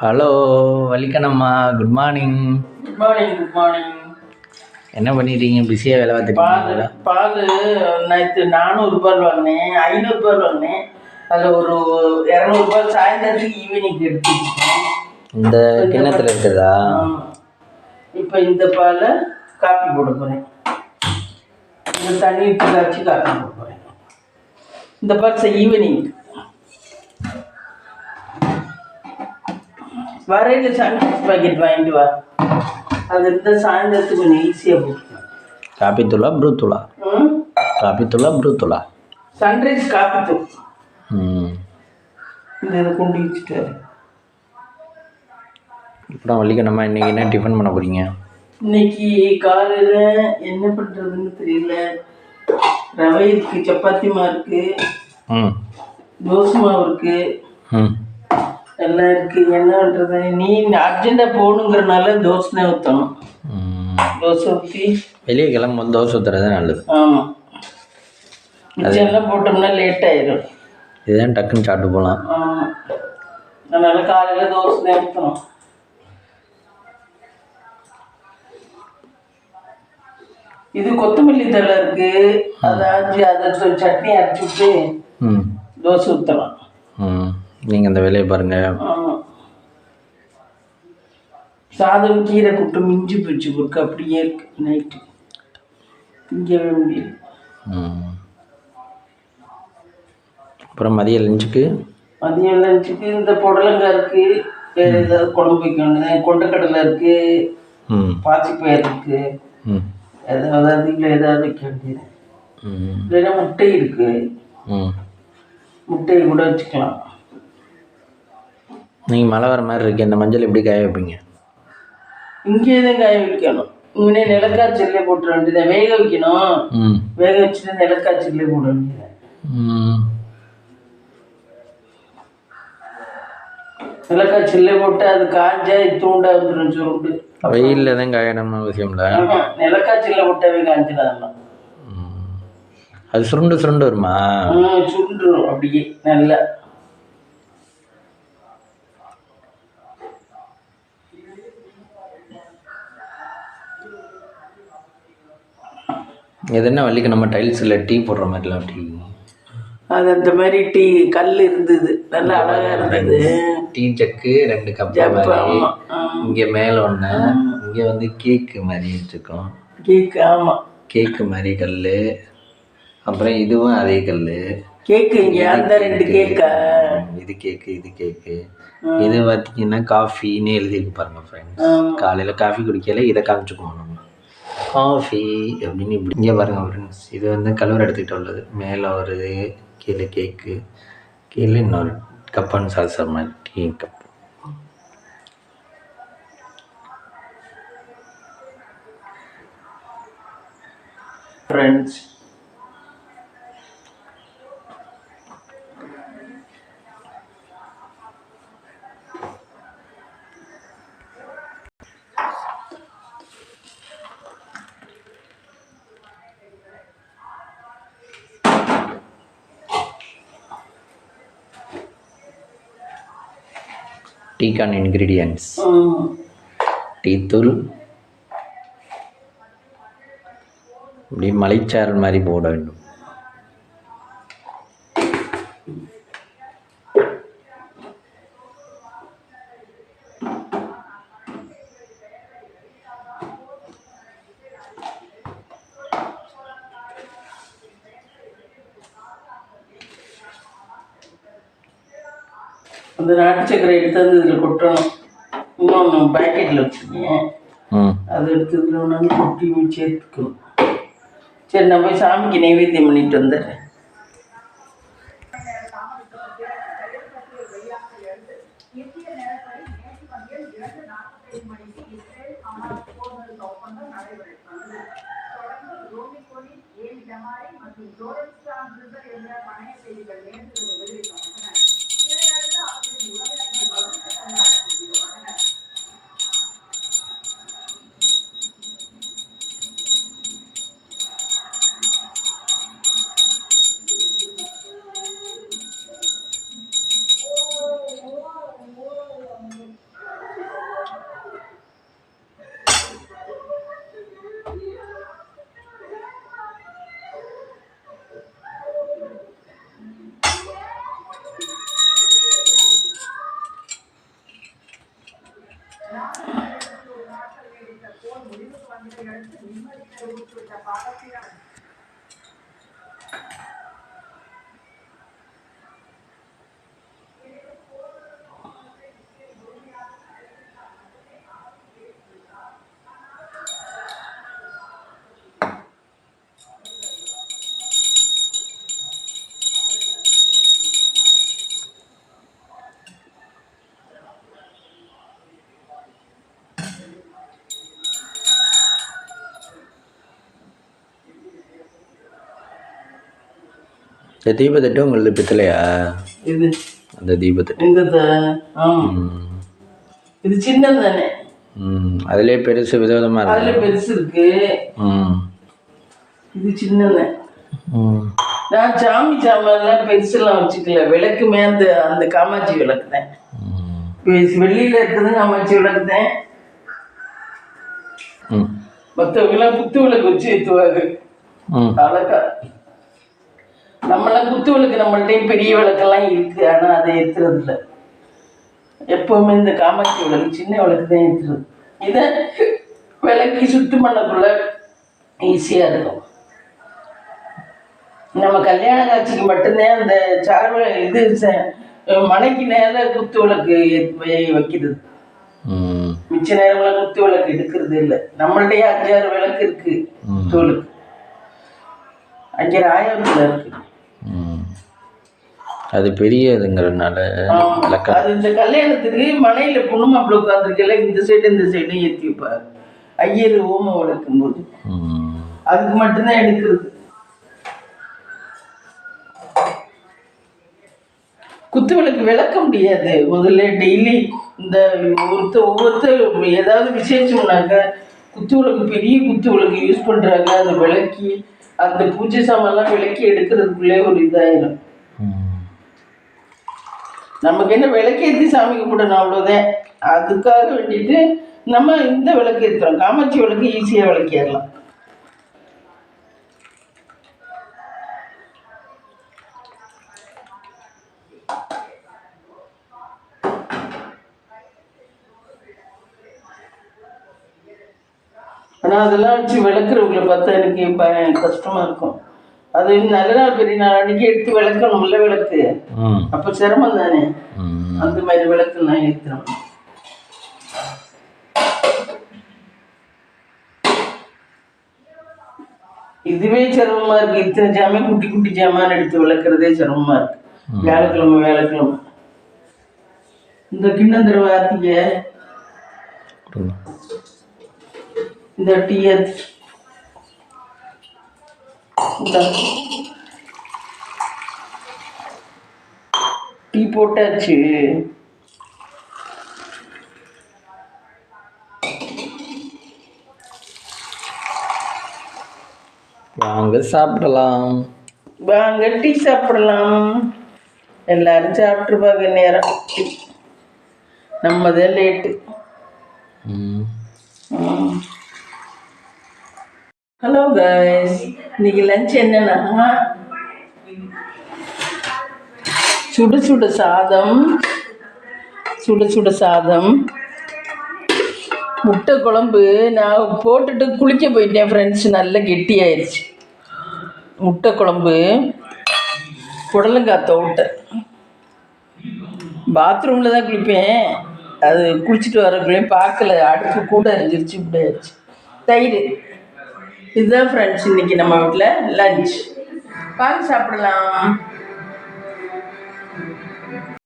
Hello வலிக்கணம்மா, good morning. Good morning. Good morning. என்ன பண்ணிட்டீங்க? பிஸியாக வேலை பார்த்துட்டு பால் நேற்று 400 வாங்கினேன், 500 வாங்கினேன். அதில் ஒரு 200 சாயந்தரத்துக்கு ஈவினிங் எடுத்துக்கிட்டேன். இந்த கிண்ணத்தில் இருக்குதா? இப்போ இந்த பாலை காப்பி போட போகிறேன். இந்த தண்ணி காய்ச்சி காப்பி போட போகிறேன். இந்த பால் ஈவினிங் வரையில் சன்ரைஸ் பாக்கெட் வாங்கிட்டு வா. அது இருந்தால் சாயந்தரத்துக்கு கொஞ்சம் ஈஸியாக போட்டுக்கலாம். காப்பி தூளா ப்ரூ தூளா? காப்பி தூளா ப்ரூ தூளா? சன்ரைஸ் காப்பி தூள். இந்த இதை கொண்டு வச்சுட்டாரு. அப்புறம் வலிக்கணம்மா, இன்றைக்கி என்ன டிஃபன் பண்ண போகிறீங்க? இன்னைக்கு காலையில் என்ன பண்ணுறதுன்னு தெரியல. ரவை இருக்குது, சப்பாத்தி மாவு இருக்குது, தோசை மாவு இருக்குது, எல்லாம் இருக்குது. என்ன பண்ணுறது? நீ அர்ஜென்ட்டாக போகணுங்கிறனால தோசை ஊற்றணும். தோசை ஊற்றி வெளியே கிளம்பும்போது தோசை ஊற்றுறது நல்லது. ஆமாம், மிச்சம்லாம் போட்டோம்னா லேட் ஆயிடும். இதுதான் டக்குன்னு சாப்பிட்டு போகலாம். ஆமாம், அதனால் காலையில் தோசை ஊற்றணும். இது கொத்தமல்லி தழை இருக்கு, அதை சட்னி அரைச்சி விட்டு தோசை ஊற்றலாம். நீங்கள் அந்த வேலையை பாருங்கள். ஆமாம், சாதம் கீரை கூட்டு மிஞ்சி போச்சு கொடுக்க, அப்படியே இருக்கு. நைட்டு திங்கவே முடியல. அப்புறம் மதியம் லஞ்சுக்கு இந்த புடலங்காய் இருக்கு, வேறு ஏதாவது குழம்பு வைக்கணும். கொண்டக்கடலை இருக்கு, பாசிப்பயிர் இருக்கு, ஏதாவது அதில் ஏதாவது வைக்க வேண்டியது. இல்லைன்னா முட்டை இருக்கு, முட்டையை கூட வச்சுக்கலாம். நீங்கள் மழை வர மாதிரி இருக்கு, இந்த மஞ்சள் எப்படி காய வைப்பீங்க? இங்கே தான் காய வைக்கணும். இங்கே நிலக்காய்ச்சல்லே போட்டுற வேண்டியதான். வேக வைக்கணும், வேக வச்சுட்டு நிலக்காய்ச்சல்லே போட வேண்டியதான். நிலக்காய்ச்சல்லே போட்டு அது காய்ஞ்சா தூண்டா வந்துடும். சுருண்டு வெயிலில் தான் காயணும்னு அவசியம் இல்லை. நிலக்காய்ச்சல்ல போட்டாவே காய்ச்சிடாதான். அது சுருண்டு சுருண்டு வருமா? சுருண்டுரும் அப்படியே நல்லா. இது என்ன வலிக்கு நம்ம டைல்ஸில் டீ போடுற மாதிரிலாம் டீ? அது அந்த மாதிரி டீ கல் இருந்தது, நல்லா அழகாக இருந்தது. டீ ஜக்கு 2 கப் மாதிரி. இங்கே மேலே ஒன்று, இங்கே வந்து கேக்கு மாதிரி வச்சுருக்கோம். கேக்கு, ஆமாம், கேக்கு மாதிரி கல். அப்புறம் இதுவும் அதே கல். கேக்கு இங்கே அந்த 2 கேக்கா? இது கேக்கு, இது கேக்கு. இது பார்த்தீங்கன்னா காஃபின்னு எழுதியிருக்கு பாருங்கள் ஃப்ரெண்ட்ஸ். காலையில் காஃபி குடிக்கல இதை காமிச்சுக்குவோம் நம்ம. காஃபி அப்படின்னு இப்படி இங்கே பாருங்கள் ஃப்ரெண்ட்ஸ். இது வந்து கலர் எடுத்துக்கிட்டு உள்ளது. மேலே ஒரு கீழே கேக்கு, கீழே இன்னொரு கப் அண்ட் சால்சர் மாதிரி டீ கப். ஃப்ரெண்ட்ஸ், டீக்கான இன்க்ரீடியன்ட்ஸ்: டீத்தூள், இப்படி மலைச்சாரல் மாதிரி போட வேண்டும். அந்த நாட்டு சக்கரை எடுத்து வந்து இதில் கொட்டணும். இன்னொன்று பேக்கெட்டில் வச்சுருக்கீங்க, அதை எடுத்து இதில் ஒன்று கொட்டி சேர்த்துக்கணும். சரி, நான் போய் சாமிக்கு நைவேத்தியம் பண்ணிட்டு வந்துடுறேன். இந்த தீபத்தட்டு உங்களுக்கு பித்தளையா? இது அந்த தீபத்தட்டு இந்த இது சின்னது தானே. அதுலேயே பெருசு விதவிதமாக இருக்கு. அதில் பெருசு இருக்கு. இது சின்னது. நான் சாமி சாமான்லாம் பெருசெல்லாம் வச்சுக்கல. விளக்குமே அந்த அந்த காமாட்சி விளக்கு தான். வெளியில் இருக்குது காமாட்சி விளக்கு தான். மற்றவங்கெல்லாம் குத்து விளக்கு வச்சு ஏற்றுவாங்க அழகா. நம்மளாம் குத்து விளக்கு நம்மள்டையும் பெரிய விளக்கெல்லாம் இருக்கு, ஆனால் அதை ஏற்றுறது இல்லை. எப்பவுமே இந்த காமாட்சி விளக்கு சின்ன விளக்கு தான் ஏற்றுறது. இதை விளக்கி சுத்தம் பண்ணக்குள்ள ஈஸியாக இருக்கும். நம்ம கல்யாண காட்சிக்கு மட்டும்தான் அந்த சார்வ இது மனைக்கு நேரம் குத்து விளக்கு வைக்கிறது. மிச்ச நேரம்லாம் குத்து விளக்கு எடுக்கிறது இல்லை. நம்மள்டையே 5-6 விளக்கு இருக்கு குத்து விளக்கு. அங்கே ராயபுரத்தில் இருக்கு. அது பெரியதுங்கிறதுனால அது இந்த கல்யாணத்துக்கு மனையில பொண்ணு மாப்பிள்ள உட்காந்துருக்கல, இந்த சைடும் ஏற்றி வைப்பாரு ஐயர் ஓமம் வளர்க்கும் போது. அதுக்கு மட்டும்தான் எடுக்கிறது. குத்து விளக்கு விளக்க முடியாது. முதல்ல டெய்லி இந்த ஒவ்வொருத்தர் ஏதாவது விசேஷம்னாக்க குத்து விளக்கு, பெரிய குத்து விளக்கு யூஸ் பண்றாங்க. அதை விளக்கி அந்த பூஜை சாமான்லாம் விளக்கி எடுக்கிறதுக்குள்ளே ஒரு இதாயிரும். நமக்கு என்ன விளக்கு ஏற்றி சாமி கும்பிடணும், அவ்வளோதான். அதுக்காக வேண்டிட்டு நம்ம இந்த விளக்கு ஏற்றுறோம். காமாட்சி விளக்கு ஈஸியாக விளக்கிடலாம். ஆனால் அதெல்லாம் வச்சு விளக்குறவங்களை பார்த்தா எனக்கு கஷ்டமாக இருக்கும். அது நல்ல நாள் பெரிய நாள் அன்னைக்கு எடுத்து விளக்கணும்ல விளக்கு, அப்போ சிரமம் தானே. அந்த மாதிரி விளக்குலாம் ஏற்றுறோம். இதுவே சிரமமாக இருக்குது. இத்தனை ஜாமான் குட்டி குட்டி ஜாமான் எடுத்து விளக்குறதே சிரமமாக இருக்கு. வியாழக்கிழமை இந்த கிண்ணம் தடவை ஆத்திக்க இந்த டீயை டீ போட்டாச்சு. வாங்க சாப்பிடலாம். வாங்க டீ சாப்பிடலாம். எல்லாரும் சாப்பிட்டுருப்பாங்க நேரம். நம்மதான் லேட்டு. ஹலோ கைஸ், இன்னைக்கு லஞ்ச் என்னன்னா சுட சுட சாதம், முட்டை குழம்பு. நான் போட்டுட்டு குளிக்க போயிட்டேன் ஃப்ரெண்ட்ஸ், நல்லா கெட்டியாயிடுச்சு. முட்டை குழம்பு, புடலங்காய் தோட்டை. பாத்ரூமில் தான் குளிப்பேன். அது குளிச்சுட்டு வரக்குள்ளேயும் பார்க்கல, அடுப்பு கூட இருந்துருச்சு, இப்படி ஆயிடுச்சு. தயிர். இதுதான் ஃப்ரெண்ட்ஸ் இன்னைக்கு நம்ம வீட்டில் லஞ்ச். வாங்க சாப்பிடலாம்.